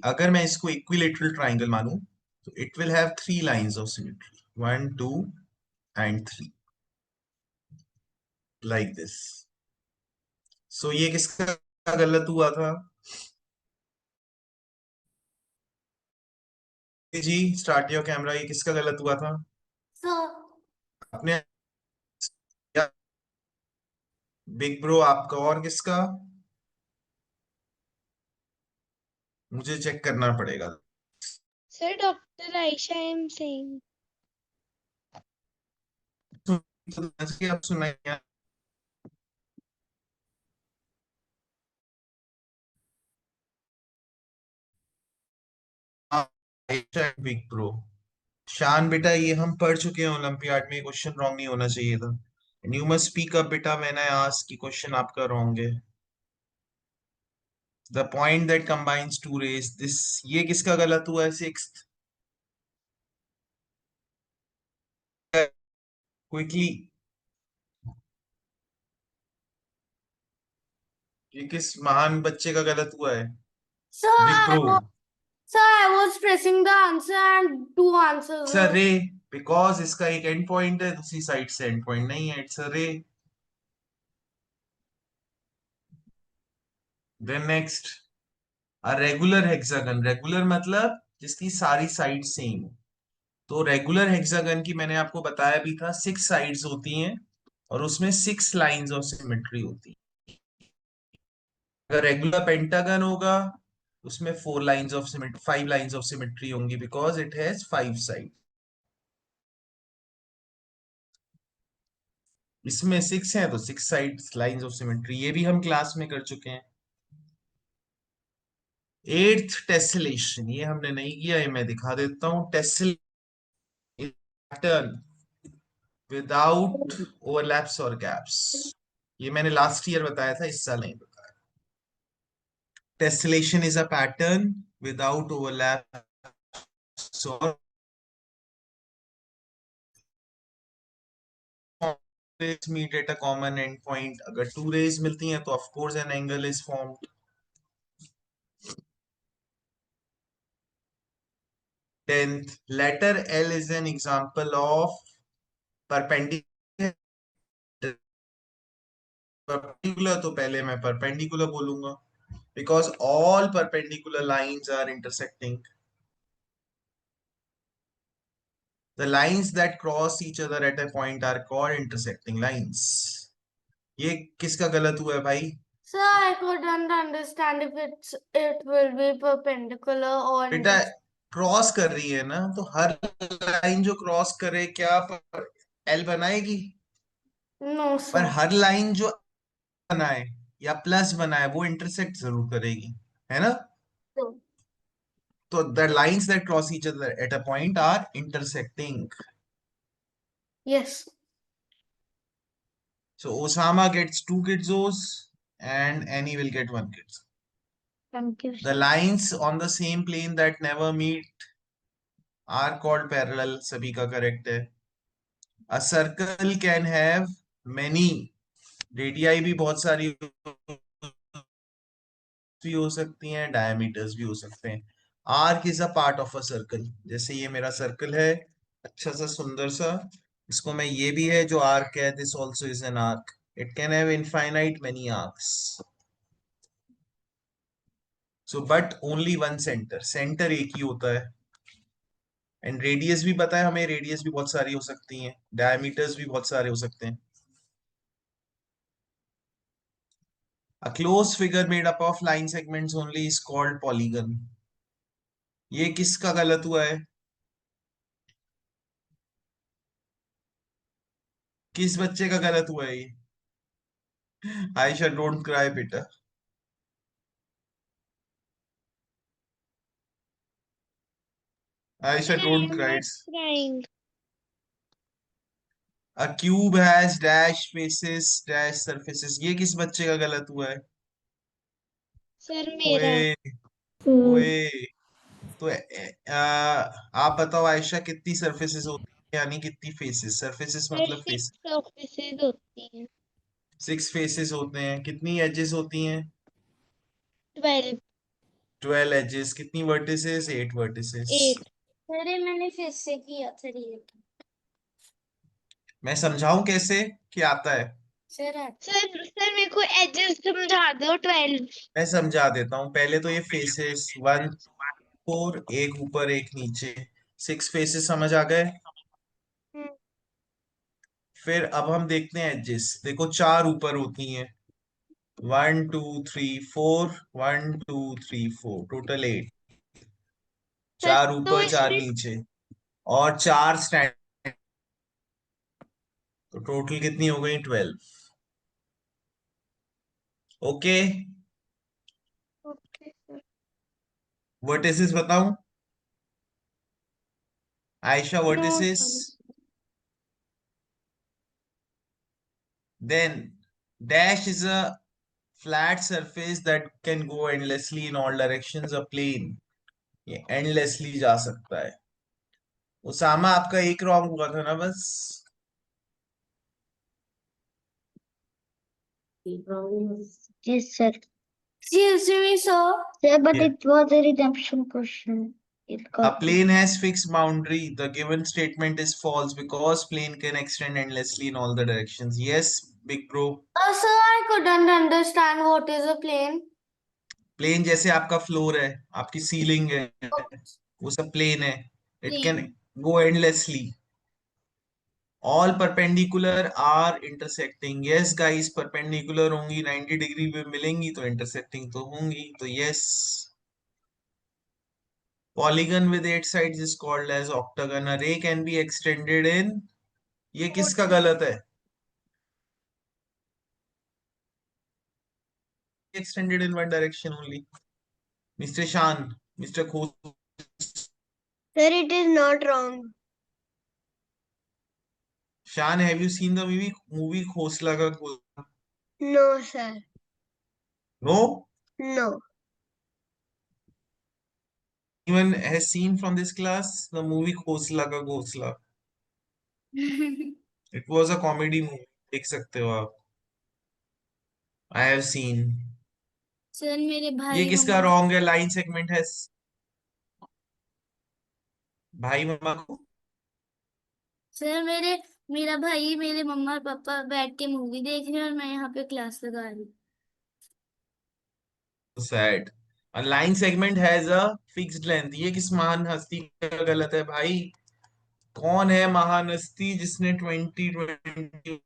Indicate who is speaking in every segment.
Speaker 1: अगर मैं इसको इक्विलेटरल ट्राइंगल मानूं तो it will have 3 lines of symmetry, 1 2 and 3, like this. So ये किसका गलत हुआ था जी? Start your camera. ये किसका गलत हुआ था?
Speaker 2: सर
Speaker 1: अपने बिग ब्रो आपका और किसका? मुझे चेक करना पड़ेगा।
Speaker 2: Sir doctor Ayesha I am saying.
Speaker 1: आप सुनाइए। Big bro. शान बेटा, ये हम पढ़ चुके हैं ओलंपियाड में, क्वेश्चन रॉन्ग नहीं होना चाहिए था। And you must speak up बेटा व्हेन आई आस्क कि क्वेश्चन आपका रॉन्ग है। The point that combines to raise this, ये किसका गलत हुआ है? Sixth, quickly. ये किस महान बच्चे का गलत हुआ है? Big
Speaker 2: sir
Speaker 1: bro.
Speaker 2: I was pressing the answer and two answers.
Speaker 1: It's a ray, because इसका एक एंड पॉइंट है, दूसरी साइड से एंड पॉइंट नहीं है। It's a ray. Then next, a regular hexagon. Regular मतलब जिसकी सारी साइड सेम। तो रेगुलर हेक्सागन की मैंने आपको बताया भी था, 6 साइड्स होती हैं और उसमें 6 लाइंस ऑफ सिमेट्री होती है। अगर रेगुलर पेंटागन होगा उसमें 4 lines of symmetry, 5 lines of symmetry होंगी, बिकॉज इट हैज 5 साइड। इसमें 6 है तो 6 साइड लाइंस ऑफ सिमेट्री, ये भी हम क्लास में कर चुके हैं। एट्थ, टेसलेशन। ये हमने नहीं किया, ये मैं दिखा देता हूं। टेसल पैटर्न विदाउट ओवरलैप्स और गैप्स। ये मैंने लास्ट ईयर बताया था, इस साल नहीं बताया। Tessellation is a pattern without overlaps और meet at a common end point। अगर 2 रेज मिलती हैं तो of course an angle is formed. 10th, letter L is an example of perpendicular। Perpendicular तो पहले मैं परपेंडिकुलर बोलूंगा, because all perpendicular lines are intersecting. The lines that cross each other at a point are called intersecting lines. ये किसका गलत हुआ है भाई?
Speaker 2: Sir, I couldn't understand if it will be perpendicular or
Speaker 1: बेटा क्रॉस कर रही है ना, तो हर लाइन जो क्रॉस करे क्या एल बनाएगी?
Speaker 2: no,
Speaker 1: पर
Speaker 2: sir.
Speaker 1: हर लाइन जो बनाए या प्लस बनाए वो इंटरसेक्ट जरूर करेगी, है ना?
Speaker 2: So,
Speaker 1: तो the lines that cross each other at a point are intersecting.
Speaker 2: yes.
Speaker 1: So Osama gets 2 kidzos and Annie will get 1 kidzo.
Speaker 2: Thank you,
Speaker 1: The
Speaker 2: sir.
Speaker 1: lines on the same plane that never meet are called parallel। सभी का correct है। A circle can have many radii, भी बहुत सारी भी हो सकती हैं, डायमीटर्स भी हो सकते हैं। Arc is a part of a circle. जैसे ये मेरा सर्कल है, अच्छा सा सुंदर सा, इसको मैं, ये भी है जो आर्क है, this also is an arc. It can have infinite many arcs. So but only one centre, centre एक ही होता है। एंड रेडियस भी पता है हमें, रेडियस भी बहुत सारी हो सकती हैं, डायमीटर्स भी बहुत सारे हो सकते हैं। A closed figure made up of line segments only is called polygon। ये किसका गलत हुआ है? किस बच्चे का गलत हुआ है ये? आयशा डोंट क्राई बेटा।
Speaker 2: Sir,
Speaker 1: Ayesha
Speaker 2: I
Speaker 1: don't
Speaker 2: am
Speaker 1: cry.
Speaker 2: not crying.
Speaker 1: A cube has dash faces dash surfaces. ये किस बच्चे का गलत हुआ है?
Speaker 2: Sir, मेरा.
Speaker 1: ओए, ओए। तो आप बताओ आयशा, कितनी सरफेसेस होती है, यानी कितनी फेसेस? सरफेसेस
Speaker 2: सर
Speaker 1: मतलब फेस।
Speaker 2: 6 ऑफिसेज होती हैं.
Speaker 1: 6 फेसेस होते हैं। कितनी एजेस होती हैं?
Speaker 2: 12.
Speaker 1: 12 एजेस, कितनी वर्टिसेस? 8 वर्टिसेस।
Speaker 2: 8। अरे मैंने फिर से किया था ये।
Speaker 1: मैं समझाऊं कैसे कि आता है?
Speaker 2: सर सर सर मेरे को एजेस समझा दो 12।
Speaker 1: मैं समझा देता हूँ। पहले तो ये फेसेस 1 4, एक ऊपर एक नीचे, 6 फेसेस समझ आ गए। फिर अब हम देखते हैं एजेस। देखो 4 ऊपर होती हैं, 1 2 3 4, 1 2 3 4, टोटल 8।
Speaker 2: सर
Speaker 1: 4
Speaker 2: तो
Speaker 1: ऊपर 4
Speaker 2: इसमें
Speaker 1: नीचे, और 4 स्टैंड, तो टोटल कितनी हो गई? 12। ओके।
Speaker 2: Okay sir.
Speaker 1: वर्टिसेस बताऊं? Ayesha,
Speaker 2: no
Speaker 1: vertices.
Speaker 2: Sir.
Speaker 1: Then dash is a flat surface that can go endlessly in all directions. A plane ये endlessly जा सकता है। उसामा, आपका एक रॉन्ग हुआ था ना बस।
Speaker 2: Yes, sir. Excuse me, sir. Sir, but
Speaker 1: Yeah.
Speaker 2: it was a redemption question. It
Speaker 1: A
Speaker 2: got me.
Speaker 1: plane has fixed boundary. The given statement is false because plane can extend endlessly in all the directions. Yes, big bro.
Speaker 2: Sir, I couldn't understand what is a plane.
Speaker 1: Plane जैसे आपका floor है, आपकी ceiling है, वो सब plane है। It can
Speaker 2: Plane.
Speaker 1: Go endlessly. All perpendicular are intersecting. Yes guys, perpendicular होंगी 90 degree पे मिलेंगी तो इंटरसेक्टिंग तो होंगी, तो yes. Polygon with 8 sides is called as octagon. A ray can be extended in, ये किसका गलत है? Extended in one direction only. Mister Shaan, mister Khos.
Speaker 2: Sir, it is not wrong.
Speaker 1: Shaan, have you seen the movie Khosla Ka Khosla?
Speaker 2: No, sir.
Speaker 1: No.
Speaker 2: No.
Speaker 1: Anyone has seen from this class the movie Khosla Ka Ghosla? It was a comedy movie, देख सकते हो आप। I have seen.
Speaker 2: Sir मेरे
Speaker 1: ये
Speaker 2: भाई
Speaker 1: किसका
Speaker 2: मम्मा।
Speaker 1: Wrong है? Line segment है। भाई मम्मा को
Speaker 2: सर मेरा भाई मेरे मम्मा और पापा बैठ के मूवी देख रहे हैं और मैं यहाँ पे क्लास लगा रही हूँ।
Speaker 1: Sad. Line segment has a fixed length. ये किस महान हस्ती का गलत है भाई? कौन है महान हस्ती जिसने 2020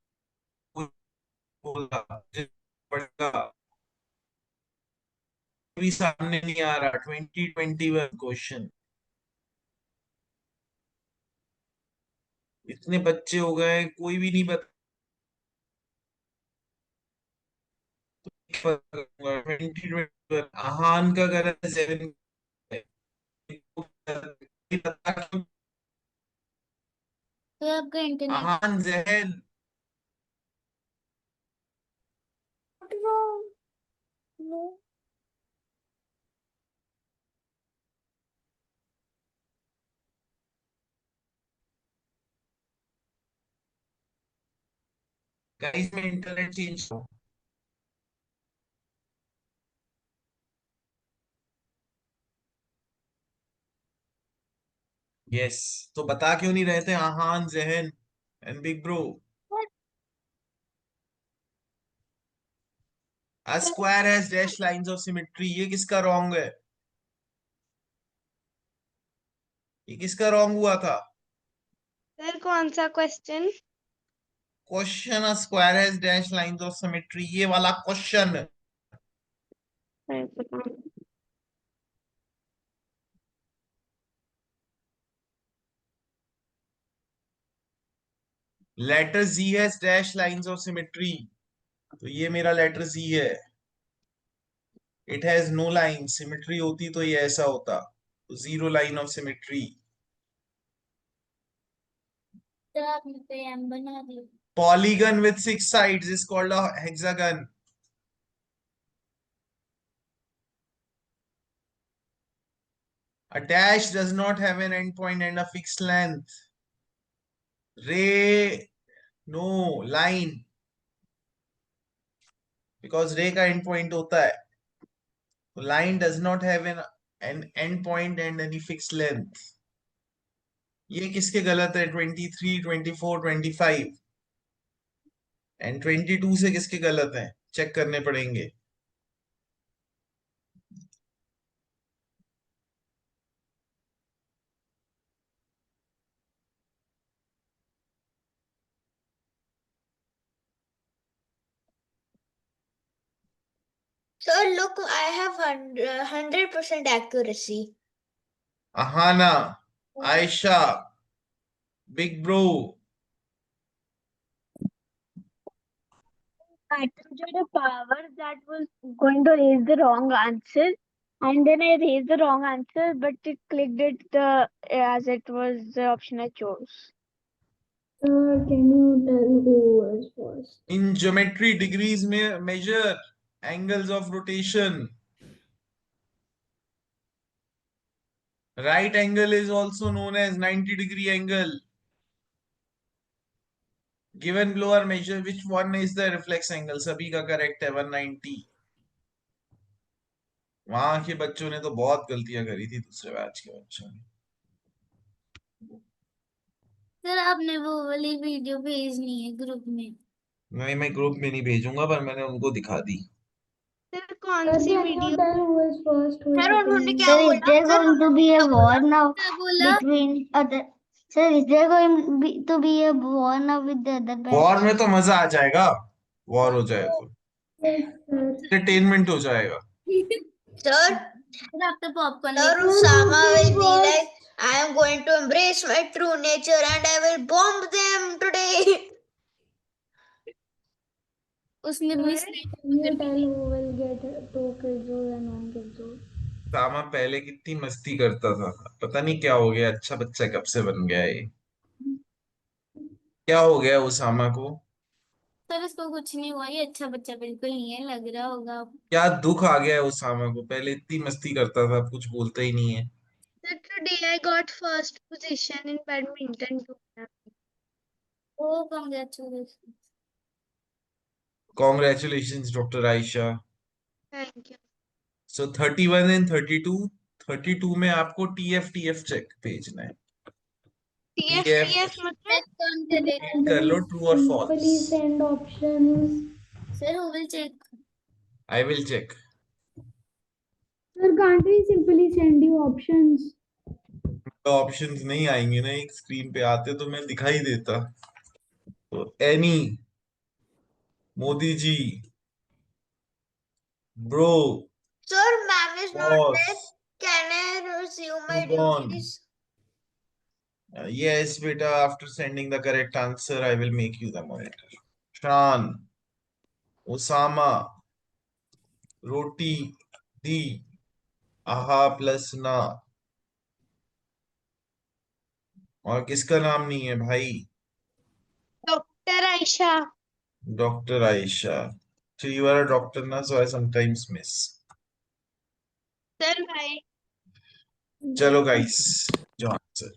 Speaker 1: बोला? पढ़ा भी सामने नहीं आ रहा। 2021 क्वेश्चन। इतने बच्चे हो गए, कोई भी नहीं बता। 2021 आहान का गलत है, 7
Speaker 2: तो आपका इंटरनेट।
Speaker 1: आहान जहन। गाइस मैं इंटरनेट चेंज। यस। तो बता क्यों नहीं रहे थे आहान जहन and big bro? A square has dash lines of symmetry, ये किसका रॉन्ग है? ये किसका रॉन्ग हुआ था?
Speaker 2: सर कौन सा question?
Speaker 1: Question, a square has dash lines of symmetry, ये वाला question. Letter Z has dash lines of symmetry, तो ये मेरा लेटर Z है। It has no line, symmetry होती तो ये ऐसा होता, तो zero line of symmetry.
Speaker 2: Sir आपने तो एम बना दिया।
Speaker 1: Polygon with 6 sides is called a hexagon. A dash does not have an end point and a fixed length. Ray, no line, because ray का एंड पॉइंट होता है। तो line does not have an an end point and any fix length. ये किसके गलत है? 23, 24, 25 and 22 से किसके गलत है? चेक करने पड़ेंगे।
Speaker 2: Sir, look, I have 100% accuracy.
Speaker 1: Ahana, Ayesha, big bro.
Speaker 3: I attempted a power that was going to raise the wrong answer, and then I raised the wrong answer, but it clicked it as it was the option I chose. Sir, can you tell who was first?
Speaker 1: In geometry degrees में major angles of rotation. Right angle is also known as 90 degree angle. Given below are measure which one is the reflex angle। सभी का correct है 190। वहां के बच्चों ने तो बहुत गलतियां करी थी, दूसरे बैच के बच्चों ने।
Speaker 2: सर आपने वो वाली वीडियो भेजनी है ग्रुप में।
Speaker 1: नहीं, मैं ग्रुप में नहीं भेजूंगा, पर मैंने उनको दिखा दी।
Speaker 3: Sir, कौन सी वीडियो? Tell who is first, who is
Speaker 2: sir उन्होंने
Speaker 3: second.
Speaker 2: क्या
Speaker 3: Sir, is
Speaker 2: बोला?
Speaker 3: there going to be a war now
Speaker 2: क्या बोला?
Speaker 3: between other? Sir, is there to be a war now with the other
Speaker 1: war
Speaker 3: batch?
Speaker 1: में तो मजा आ जाएगा, war हो जाए तो
Speaker 3: Yes, sir.
Speaker 1: एंटरटेनमेंट हो जाएगा।
Speaker 2: सर आप तो popcorn Sir, Usama will be like, I am going to embrace my true nature and I will bomb them today. उसने miss
Speaker 3: Can you tell who will get 2 kills and 1 kill?
Speaker 1: सामा पहले कितनी मस्ती करता था, पता नहीं क्या हो गया, अच्छा बच्चा कब से बन गया ये? क्या हो गया उसामा को?
Speaker 2: सर इसको कुछ नहीं हुआ, ये अच्छा बच्चा बिल्कुल नहीं है, लग रहा होगा।
Speaker 1: क्या दुख आ गया है उसामा को? पहले इतनी मस्ती करता था, अब कुछ बोलता ही नहीं है।
Speaker 3: Sir, today I got first position in badminton tournament.
Speaker 2: Oh congratulation.
Speaker 1: Congratulation doctor Ayesha.
Speaker 3: Thank you.
Speaker 1: So 31 and 32। 32 में आपको टीएफ चेक भेजना है। टीएफ
Speaker 3: मतलब
Speaker 2: कौन करेगा?
Speaker 1: कर लो, ट्रू और false.
Speaker 3: simply send options.
Speaker 2: Sir who will check?
Speaker 1: I will check.
Speaker 3: Sir, can't we simply send you options?
Speaker 1: तो ऑप्शंस नहीं आएंगे ना, एक स्क्रीन पे आते तो मैं दिखाई देता। तो any, Modi ji, bro,
Speaker 2: Sir, ma'am is not
Speaker 1: boss,
Speaker 2: there. Can I resume my
Speaker 1: coupon.
Speaker 2: duties?
Speaker 1: Yes, beta, after sending the correct answer, I will make you the monitor. Shan, Osama, रोटी, दी, आहा प्लस ना। और किसका नाम नहीं है भाई?
Speaker 3: Dr. Aisha.
Speaker 1: Doctor Ayesha. So you are a doctor ना, so I sometimes miss.
Speaker 3: Sir, bye.
Speaker 1: चलो गाइस, जो answer.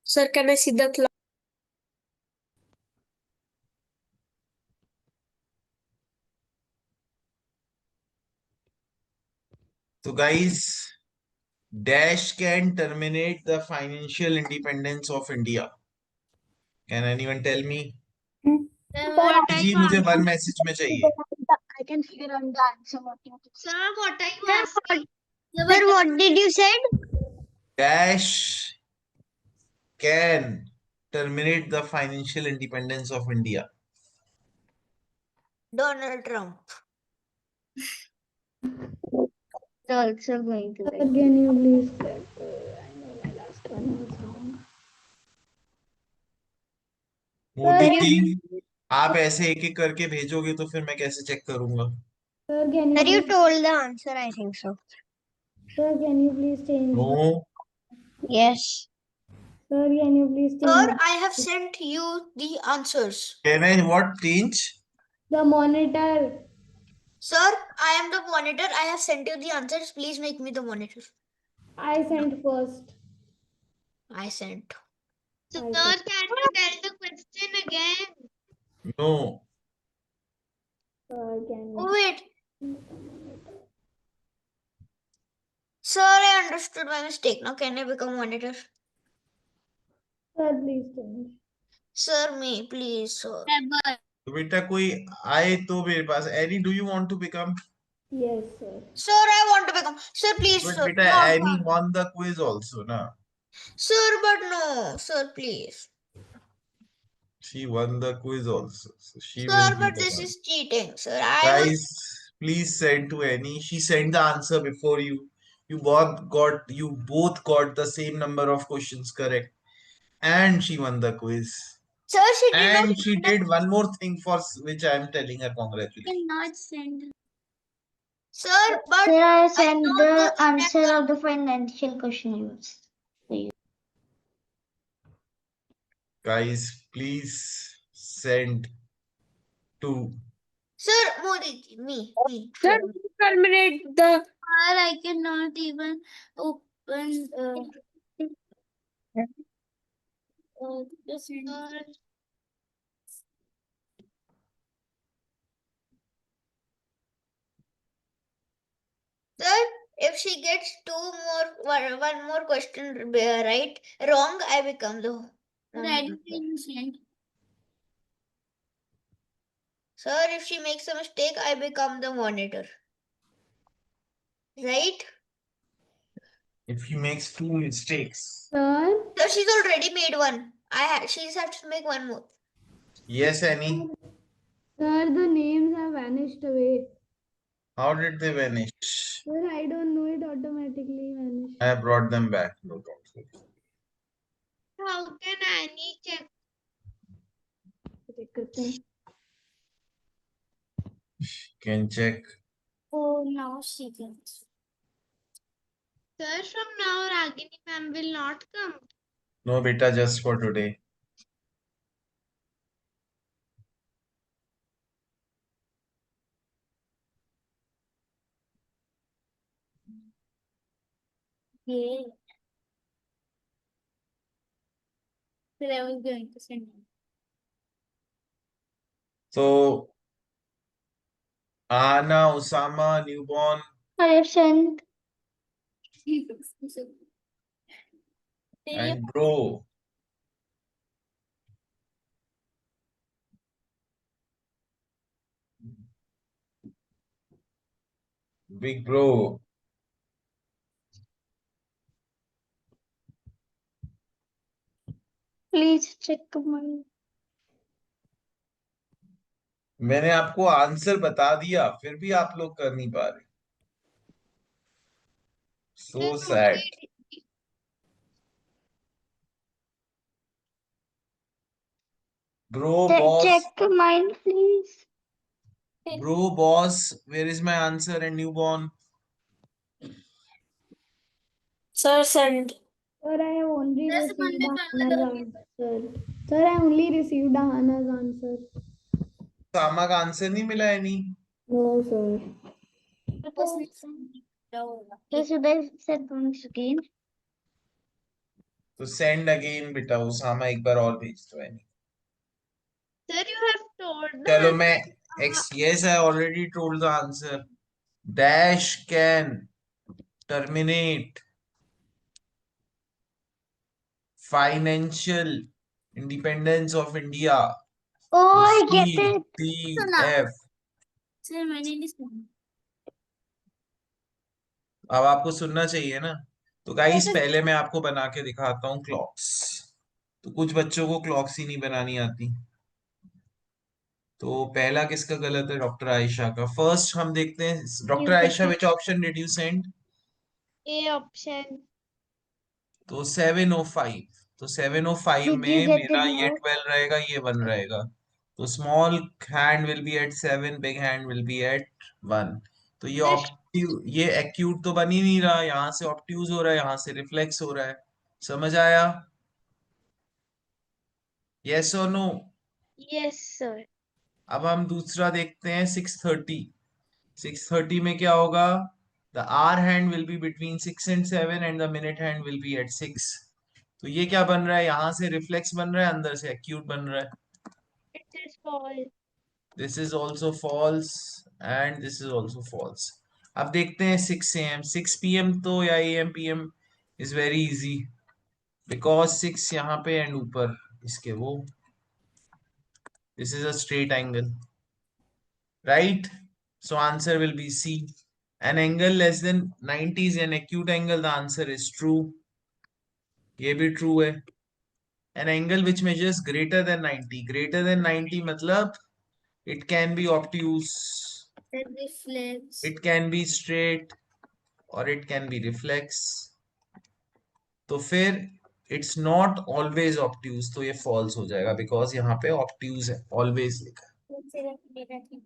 Speaker 2: Sir, can I see the clock?
Speaker 1: तो guys, dash can terminate the financial independence of India. Can anyone tell me?
Speaker 2: What are
Speaker 1: जी,
Speaker 2: you
Speaker 1: मुझे one
Speaker 2: asking?
Speaker 1: Message में चाहिए।
Speaker 3: I can figure out the answer.
Speaker 2: Sir, what are you
Speaker 3: Sir,
Speaker 2: asking?
Speaker 3: Sir, what did you say?
Speaker 1: Dash can terminate the financial independence of India.
Speaker 2: Donald Trump.
Speaker 3: Also going to. Sir, can you please check? I know my last one was wrong.
Speaker 1: Modi
Speaker 3: Sir,
Speaker 1: जी, आप ऐसे एक एक करके भेजोगे तो फिर मैं कैसे चेक करूंगा?
Speaker 3: Sir, can you? Sir, you told the answer. I think so. Sir, can you please change
Speaker 1: no,
Speaker 3: the
Speaker 2: Yes.
Speaker 3: Sir, can you please
Speaker 2: Sir,
Speaker 3: change
Speaker 2: I have sent you the answers.
Speaker 1: Can I what change?
Speaker 3: the monitor?
Speaker 2: Sir, I am the monitor. I have sent you the answers. Please make me the monitor.
Speaker 3: I sent first.
Speaker 2: I sent.
Speaker 3: Sir,
Speaker 2: can you tell the question again?
Speaker 1: No.
Speaker 3: Sir, can
Speaker 2: Oh,
Speaker 3: you?
Speaker 2: wait. Sir, I understood my mistake. Now can I become monitor?
Speaker 3: Sir, please change.
Speaker 2: Sir, me, please, sir.
Speaker 1: तो बेटा कोई आए तो मेरे पास any do you want to become
Speaker 3: Yes, sir.
Speaker 2: Sir, I want to become. Sir, please,
Speaker 1: but
Speaker 2: sir.
Speaker 1: बेटा
Speaker 2: No,
Speaker 1: any
Speaker 2: no.
Speaker 1: won the quiz also ना
Speaker 2: Sir, but no. Sir, please.
Speaker 1: she won the quiz also so she will
Speaker 2: Sir,
Speaker 1: be
Speaker 2: but
Speaker 1: the
Speaker 2: this
Speaker 1: one.
Speaker 2: is cheating, sir. I was.
Speaker 1: Guys, please send to Annie. She sent the answer before you. You both got the same number of questions correct, and she won the quiz.
Speaker 2: Sir, she did not
Speaker 1: And she
Speaker 2: send the.
Speaker 1: did one more thing for which I am telling her congratulations.
Speaker 2: Cannot send. Sir, but
Speaker 3: Sir, I
Speaker 2: I
Speaker 3: sent
Speaker 2: know
Speaker 3: the
Speaker 2: that
Speaker 3: answer of the financial questions.
Speaker 1: Guys, please send to.
Speaker 2: Sir, Modi, me.
Speaker 3: Sir, terminate the.
Speaker 2: Sir, I cannot even open the sir. Sir, if she gets one more question right, wrong, I become the. Sir, if she makes a mistake, I become the monitor. Right?
Speaker 1: If he makes two mistakes.
Speaker 3: Sir,
Speaker 2: Sir, she's already made one. She's have to make one more.
Speaker 1: Yes, Annie.
Speaker 3: sir, the names have vanished away.
Speaker 1: How did they vanish?
Speaker 3: Sir, I don't know, it automatically vanished.
Speaker 1: I brought them back. No problem.
Speaker 2: How can Annie check?
Speaker 3: Check करते हैं.
Speaker 1: Can check.
Speaker 2: Oh, now she can. Sir, from now Ragini ma'am will not come.
Speaker 1: No, beta, just for today.
Speaker 2: Yeah. So I was going to send him.
Speaker 1: So, Anna, Osama, newborn,
Speaker 3: I have sent.
Speaker 1: and bro. Big bro.
Speaker 3: Please check my.
Speaker 1: मैंने आपको answer बता दिया फिर भी आप लोग कर नहीं पा रहे. So sad. Bro, boss.
Speaker 3: Check mine, please.
Speaker 1: Bro, boss. Where is my answer and newborn?
Speaker 2: Sir, send.
Speaker 3: Sir, I have only
Speaker 2: There's
Speaker 3: received
Speaker 2: one
Speaker 3: Hana's answer. Sir, I only received Hana's answer.
Speaker 1: सामा का answer नहीं मिला है नहीं.
Speaker 3: No, sir. So should I send once again?
Speaker 1: तो send again बेटा. उसामा एक बार और भेज दो.
Speaker 2: Sir, you have told
Speaker 1: चलो
Speaker 2: the
Speaker 1: मैं yes, I already told the answer. Dash can terminate financial independence of India.
Speaker 3: Oh, I get it.
Speaker 1: CTF.
Speaker 2: Sir, मैंने नहीं सुना.
Speaker 1: अब आपको सुनना चाहिए ना. तो गाइस पहले मैं आपको बना के दिखाता हूँ क्लॉक्स. तो कुछ बच्चों को क्लॉक्स ही नहीं बनानी आती. तो पहला किसका गलत है? डॉक्टर आयशा का. फर्स्ट हम देखते हैं. Doctor Ayesha, which option did you send?
Speaker 2: A option.
Speaker 1: तो 705. तो 705
Speaker 3: Did you
Speaker 1: में
Speaker 3: get
Speaker 1: मेरा
Speaker 3: it
Speaker 1: ये
Speaker 3: now?
Speaker 1: 12 रहेगा, ये 1 रहेगा. तो small hand will be at 7, big hand will be at 1. तो ये ऑप्टिव, ये एक्यूट तो बन ही नहीं रहा. यहाँ से ऑप्ट्यूज हो रहा है, यहाँ से रिफ्लेक्स हो रहा है. समझ आया? यस और नो?
Speaker 3: Yes, sir.
Speaker 1: अब हम दूसरा देखते हैं 6:30। 6:30 में क्या होगा? The hour hand will be between 6 and 7 and the minute hand will be at 6। तो ये क्या बन रहा है? यहां से रिफ्लेक्स बन रहा है, अंदर से एक्यूट बन रहा है।
Speaker 3: It is false.
Speaker 1: This is also false and this is also false. अब देखते हैं 6 AM। 6 PM तो या AM PM is very easy, because 6 यहाँ पे एंड ऊपर इसके वो, this is a straight angle, right? So answer will be C. An angle less than 90 is an acute angle. The answer is true. ये भी true है. An angle which measures greater than 90. Greater than 90 मतलब it can be obtuse,
Speaker 2: That reflects.
Speaker 1: it can be straight, or it can be reflex. तो फिर it's not always obtuse, तो ये false हो जाएगा because यहाँ पे obtuse है, always लिखा है.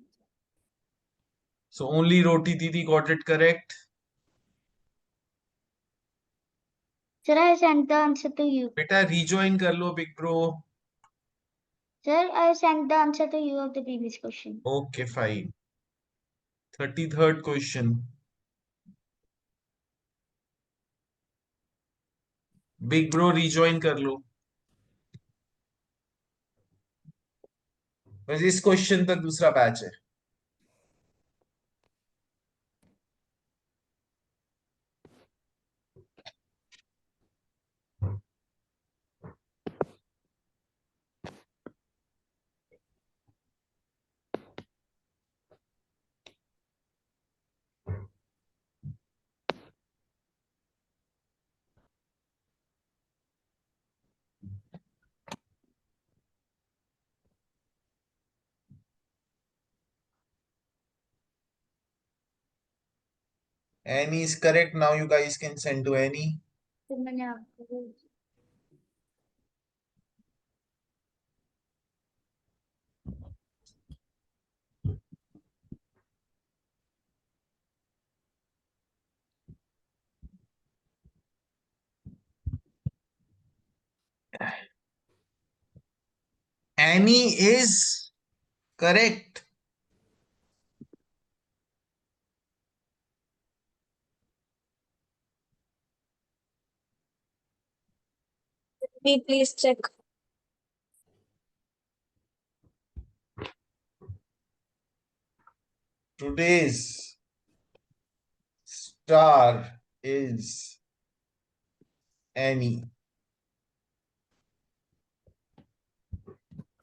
Speaker 1: So only Roti Didi got it correct.
Speaker 3: Sir, I sent the answer to you.
Speaker 1: बेटा rejoin कर लो big bro.
Speaker 3: Sir, I sent the answer to you of the previous question.
Speaker 1: Okay, fine. 33rd question. Big bro rejoin कर लो, बस इस question तक दूसरा batch है. Annie is correct. Now you guys can send to Annie.
Speaker 3: तो मैंने आपको
Speaker 1: Annie is correct.
Speaker 3: please check.
Speaker 1: Today's star is Annie.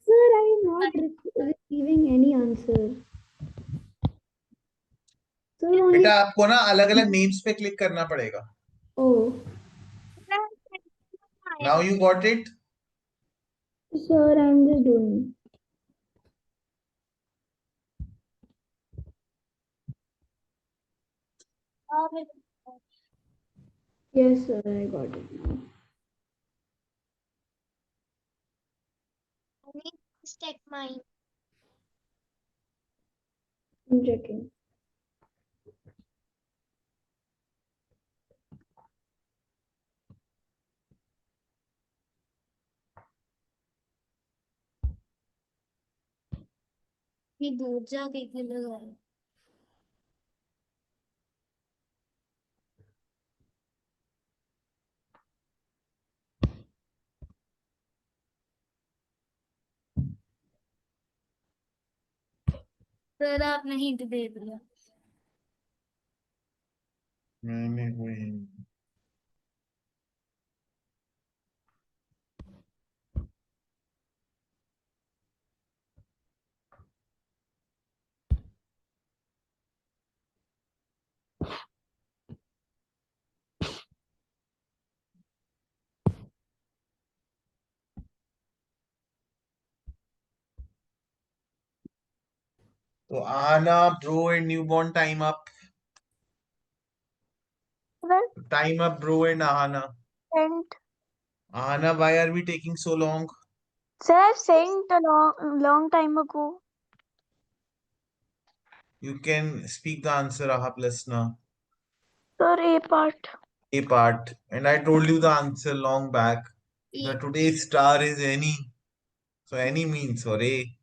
Speaker 3: Sir, I am not receiving any answer. Sir, only.
Speaker 1: बेटा आपको ना अलग अलग नेम्स पे क्लिक करना पड़ेगा.
Speaker 3: Oh.
Speaker 1: Now you got it.
Speaker 3: Sir, I am just doing. Yes, sir, I got it now.
Speaker 2: Please check mine.
Speaker 3: I'm checking.
Speaker 2: ये दूर जाके क्यों लगाया? सर आपने हिंट दे दिया.
Speaker 1: मैंने कोई तो आना bro and newborn time up. Time up, bro and Ahana.
Speaker 3: And
Speaker 1: Ahana, why are we taking so long?
Speaker 3: sir, I sent a long time ago.
Speaker 1: You can speak the answer, Aha plus na.
Speaker 3: Sir, A part.
Speaker 1: A part, and I told you the answer long back. The today's star is Annie. So Annie means for A.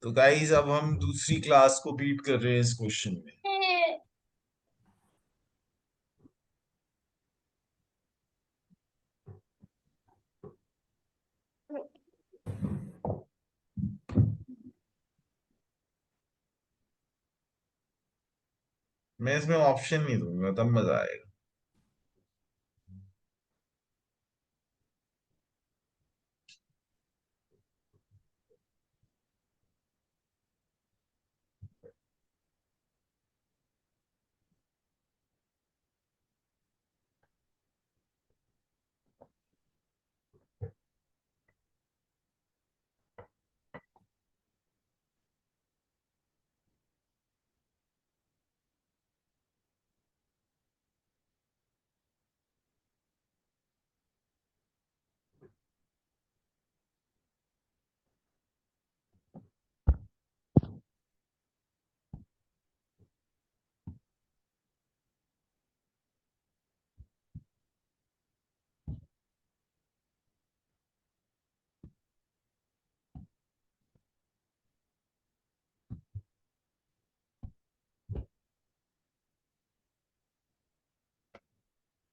Speaker 1: तो guys अब हम दूसरी class को beat कर रहे हैं इस question में. मैं इसमें ऑप्शन नहीं दूंगा, तब मजा आएगा.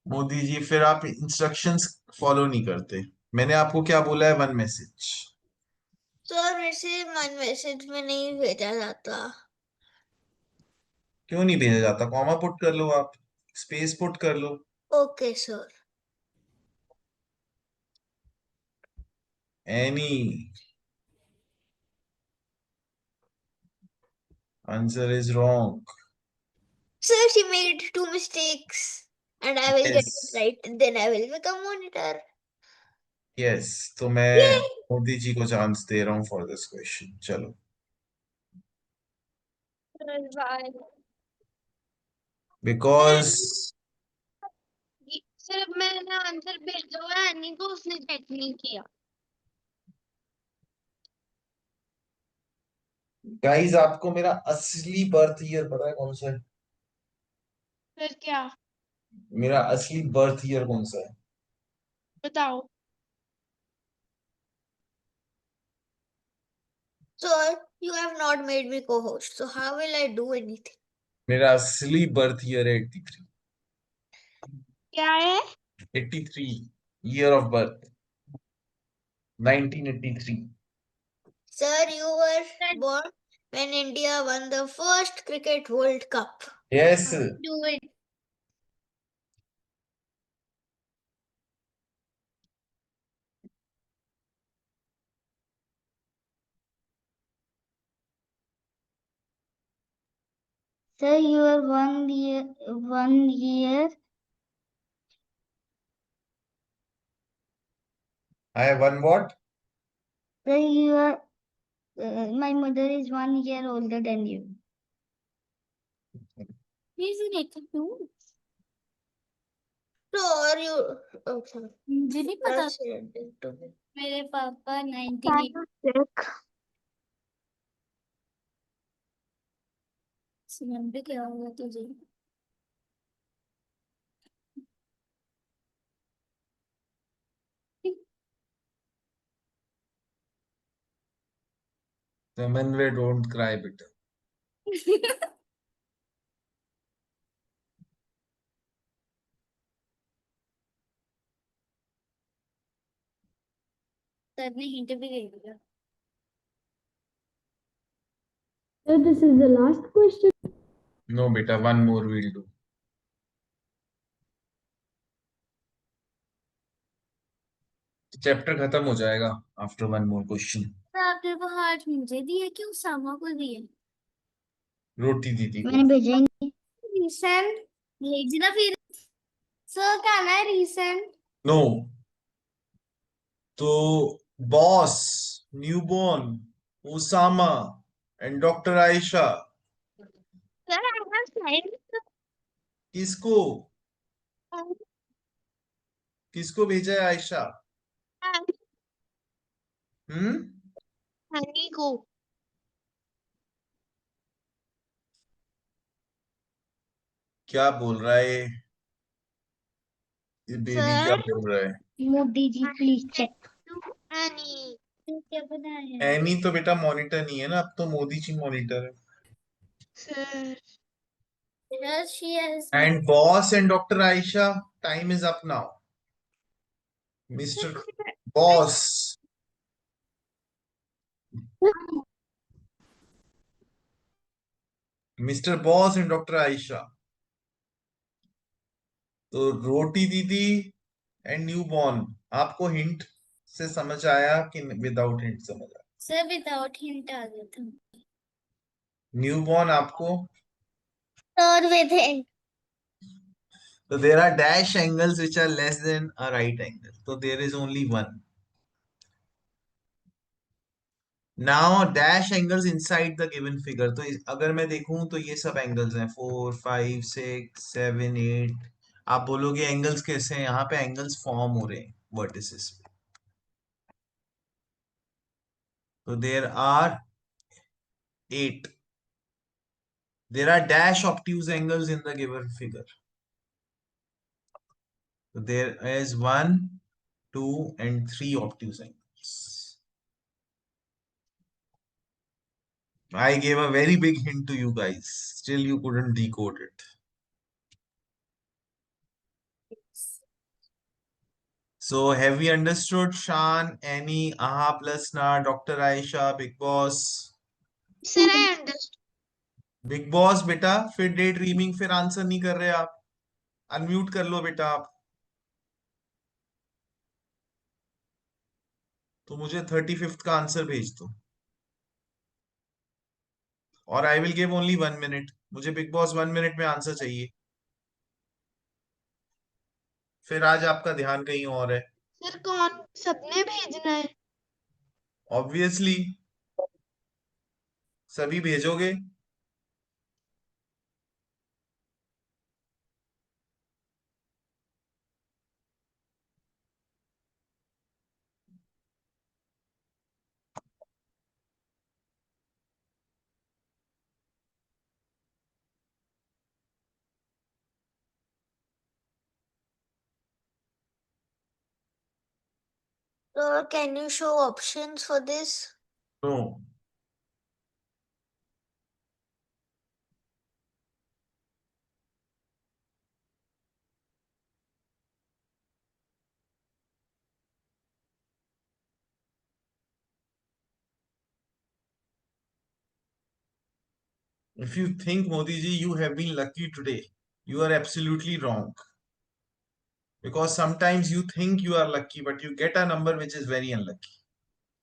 Speaker 1: मोदी जी फिर आप इंस्ट्रक्शंस फॉलो नहीं करते. मैंने आपको क्या बोला है, वन मैसेज.
Speaker 2: सर वैसे वन मैसेज में नहीं भेजा जाता.
Speaker 1: क्यों नहीं भेजा जाता? कॉमा पुट कर लो, आप स्पेस पुट कर लो.
Speaker 2: Okay sir.
Speaker 1: Any answer is wrong.
Speaker 2: Sir, she made 2 mistakes and I will get
Speaker 1: yes.
Speaker 2: it right. Then I will become monitor.
Speaker 1: Yes, तो मैं
Speaker 2: Yay!
Speaker 1: मोदी जी को चांस दे रहा हूँ फॉर दिस क्वेश्चन. चलो.
Speaker 3: Why?
Speaker 1: बिकॉज
Speaker 3: सिर्फ मैंने आंसर भेजा हुआ है अन्नी को, उसने चेक नहीं किया.
Speaker 1: गाइस आपको मेरा असली बर्थ ईयर पता है कौन सा है?
Speaker 3: फिर क्या?
Speaker 1: मेरा असली बर्थ ईयर कौन सा है?
Speaker 3: बताओ.
Speaker 2: Sir, you have not made me co-host, so how will I do anything?
Speaker 1: मेरा असली बर्थ ईयर है 83.
Speaker 3: क्या है?
Speaker 1: 83 year of birth, 1983.
Speaker 2: Sir, you were born when India won the first Cricket World Cup.
Speaker 1: Yes.
Speaker 3: Do it.
Speaker 2: Sir, you are 1 year.
Speaker 1: I have one what?
Speaker 2: Sir, you are. My mother is 1 year older than you.
Speaker 3: Isn't it too?
Speaker 2: So are you? Okay.
Speaker 3: मुझे नहीं पता.
Speaker 2: That's it.
Speaker 3: मेरे पापा 1980 पे क्या हुआ तुझे?
Speaker 1: Samanvay don't cry बेटा.
Speaker 3: सर ने हिंट भी दे दिया.
Speaker 4: So this is the last question.
Speaker 1: No बेटा, one more will do. Chapter खत्म हो जाएगा आफ्टर वन मोर क्वेश्चन.
Speaker 3: आपने वो हार्ट मुझे दिए कि उसामा को दिए?
Speaker 1: रोटी दीदी को.
Speaker 2: मैंने भेजेंगे.
Speaker 3: रीसेंट भेजना फिर. सर का ना है रीसेंट.
Speaker 1: नो. तो boss, newborn, Osama and doctor Ayesha.
Speaker 3: Sir I have send.
Speaker 1: किसको? किसको भेजा है आयशा? हम्म.
Speaker 3: हनी को.
Speaker 1: क्या बोल रहा है ये बेबी, क्या
Speaker 2: Sir,
Speaker 1: बोल रहा है?
Speaker 2: Modi ji, please check. Annie. क्या बनाया?
Speaker 1: एनी तो बेटा मॉनिटर नहीं है ना, अब तो मोदी जी मॉनिटर है.
Speaker 2: Sir. Yes, she has.
Speaker 1: And boss and doctor Ayesha, time is up now. Mister boss, mister boss and doctor Ayesha. तो रोटी दीदी एंड न्यू बॉर्न, आपको हिंट से समझ आया कि विदाउट हिंट समझ आया?
Speaker 2: सर विदाउट हिंट आ गया था.
Speaker 1: न्यू बॉर्न आपको?
Speaker 2: Sir with hint.
Speaker 1: So there are dash angles which are less than a right angle. So there is only one. Now dash angles inside the given figure. तो अगर मैं देखूं तो ये सब एंगल्स हैं 4, 5, 6, 7, 8. आप बोलोगे एंगल्स कैसे हैं? यहाँ पे एंगल्स फॉर्म हो रहे हैं वर्टिसेस पे. तो there are 8. There are dash obtuse angles in the given figure. So there is 1, 2, and 3 obtuse angles. I gave a very big hint to you guys. Still, you couldn't decode it. So, have we understood Shan, Annie, Aha plus Na, Dr. Aisha, Big Boss?
Speaker 2: Sir I understood.
Speaker 1: Big Boss बेटा, फिर day dreaming, फिर answer नहीं कर रहे आप. Unmute कर लो बेटा आप. तो मुझे 35th का आंसर भेज दो. और I will give only 1 minute. मुझे बिग बॉस 1 मिनट में आंसर चाहिए. फिर आज आपका ध्यान कहीं और है.
Speaker 2: सर कौन सबने भेजना है?
Speaker 1: ऑब्वियसली सभी भेजोगे.
Speaker 2: Sir, can you show options for this?
Speaker 1: No. If you think, Modi ji, you have been lucky today, you are absolutely wrong. Because sometimes you think you are lucky, but you get a number which is very unlucky.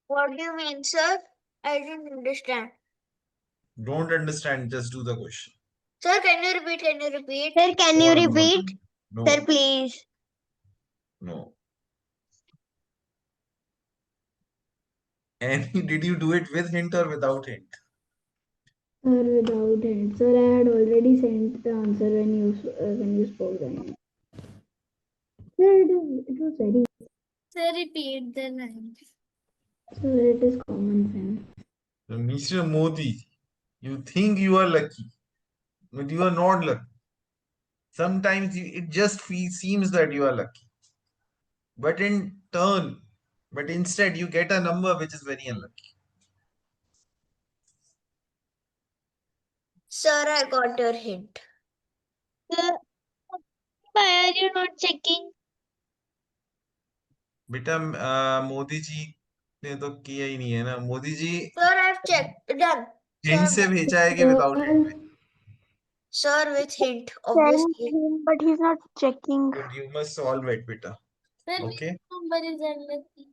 Speaker 2: What do you mean, sir? I didn't understand.
Speaker 1: Don't understand, just do the question.
Speaker 2: Sir, can you repeat? Can you repeat? Sir, can
Speaker 1: No,
Speaker 2: you
Speaker 1: no,
Speaker 2: repeat?
Speaker 1: no,
Speaker 2: Sir, please.
Speaker 1: no. And did you do it with hint or without hint?
Speaker 4: Sir, without hint. Sir, I had already sent the answer when you spoke the name. Sir, it was very.
Speaker 2: Sir, repeat the line.
Speaker 4: Sir, it is common sense.
Speaker 1: So, Mr. Modi, you think you are lucky, but you are not lucky. Sometimes it just seems that you are lucky. But instead you get a number which is very unlucky.
Speaker 2: Sir, I got your hint. Sir, why are you not checking?
Speaker 1: बेटा मोदी जी ने तो किया ही नहीं है ना. Modi ji
Speaker 2: Sir, I've checked. Done.
Speaker 1: Hint से भेजा है कि without hint?
Speaker 2: Sir, with hint, obviously.
Speaker 3: But he's not checking.
Speaker 1: But you must solve it, beta.
Speaker 2: Sir,
Speaker 1: Okay.
Speaker 2: number is unlucky.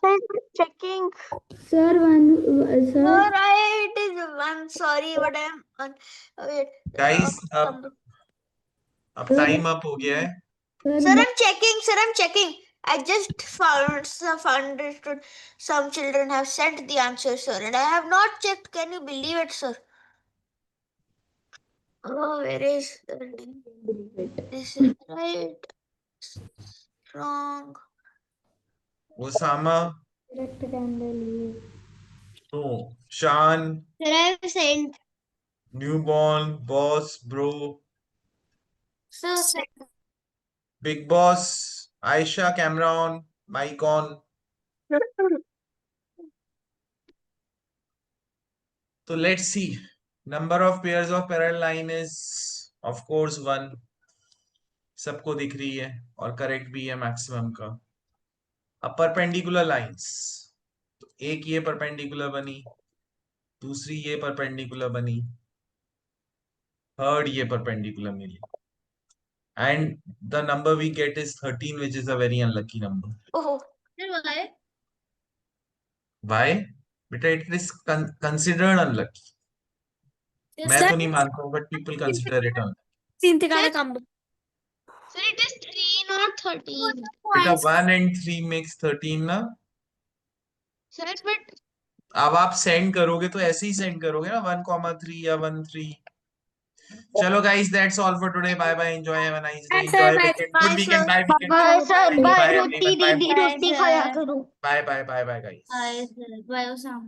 Speaker 3: Sir, checking.
Speaker 4: Sir,
Speaker 2: Sir,
Speaker 4: sir.
Speaker 2: it is one. Sorry, but I'm on. Wait.
Speaker 1: Guys, अब time up हो गया है.
Speaker 2: Sir, I'm checking. Sir, I'm checking. I just found some children have sent the answer, sir, and I have not checked. Can you believe it, sir? Oh, where is this is right? Wrong.
Speaker 1: Osama.
Speaker 4: Direct candle.
Speaker 1: No. Shan.
Speaker 2: Sir, I have sent.
Speaker 1: Newborn, boss, bro,
Speaker 2: Sir,
Speaker 1: big boss, Aisha, camera on, mic on. So let's see. Number of pairs of parallel line is of course 1. सबको दिख रही है और correct भी है maximum का. अब perpendicular lines, तो एक ये परपेंडिकुलर बनी, दूसरी ये परपेंडिकुलर बनी, थर्ड ये परपेंडिकुलर मिली, and the number we get is 13, which is a very unlucky number.
Speaker 2: oh, why?
Speaker 1: Why? But it is considered unlucky. मैं तो नहीं मानता हूँ, but people consider it unlucky.
Speaker 2: Sir, it is 3 not 13.
Speaker 1: बेटा 1 and 3 makes 13 ना.
Speaker 2: Sir, but
Speaker 1: अब आप send करोगे तो ऐसे ही सेंड करोगे ना, 1,3 या 1,3. चलो guys, that's all for today. Bye bye. Enjoy. Have a nice day. Enjoy weekend. Good weekend. Bye weekend.
Speaker 2: bye, sir.
Speaker 1: Bye
Speaker 2: Bye,
Speaker 1: everyone.
Speaker 2: Roti
Speaker 1: Bye.
Speaker 2: Didi, Roti khaya karo.
Speaker 1: Bye bye bye bye guys.
Speaker 2: Bye, sir. Bye, Osam.